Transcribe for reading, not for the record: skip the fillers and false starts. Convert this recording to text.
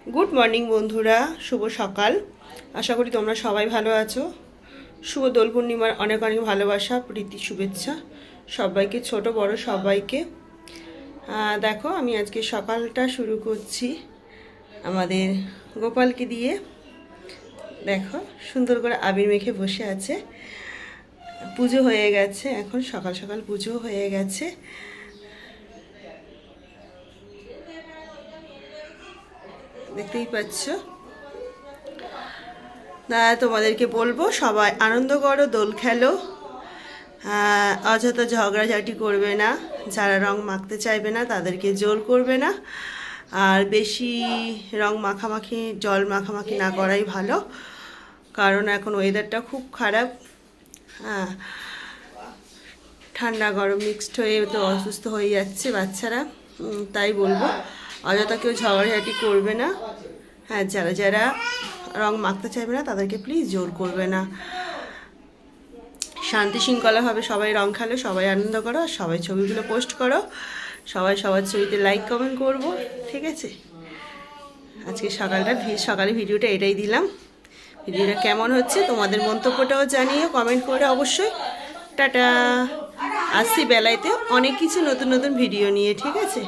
Good morning বন্ধুরা, শুভ সকাল। আশা করি তোমরা সবাই ভালো আছো। শুভ দোল পূর্ণিমার অনেক অনেক ভালোবাসা, প্রীতি, শুভেচ্ছা সবাইকে, ছোট বড় সবাইকে। দেখো, আমি আজকে সকালটা শুরু করছি আমাদের গোপালকে দিয়ে। দেখো, সুন্দর করে আবির মেখে বসে আছে। পুজো হয়ে গেছে, এখন সকাল সকাল পুজো হয়ে গেছে। দেখতেই পাচ্ছ। তোমাদেরকে বলবো, সবাই আনন্দ করো, দোল খেলো, অযথা ঝগড়াঝাটি করবে না। যারা রং মাখতে চাইবে না তাদেরকে জোর করবে না। আর বেশি রং মাখামাখি, জল মাখামাখি না করাই ভালো, কারণ এখন ওয়েদারটা খুব খারাপ। হ্যাঁ, ঠান্ডা গরম মিক্সড হয়ে তো অসুস্থ হয়ে যাচ্ছে বাচ্চারা। তাই বলবো, অযথা কেউ ঝগড়াঝাটি করবে না। হ্যাঁ, যারা যারা রং মাখতে চাইবে না তাদেরকে প্লিজ জোর করবে না। শান্তি শৃঙ্খলাভাবে সবাই রং খেলো, সবাই আনন্দ করো, সবাই ছবিগুলো পোস্ট করো, সবাই সবার ছবিতে লাইক কমেন্ট করবো, ঠিক আছে? আজকে সকালে ভিডিওটা এটাই দিলাম। ভিডিওটা কেমন হচ্ছে তোমাদের মন্তব্যটাও জানিও কমেন্ট করে অবশ্যই। টাটা। আসছি বেলাইতে অনেক কিছু নতুন নতুন ভিডিও নিয়ে, ঠিক আছে?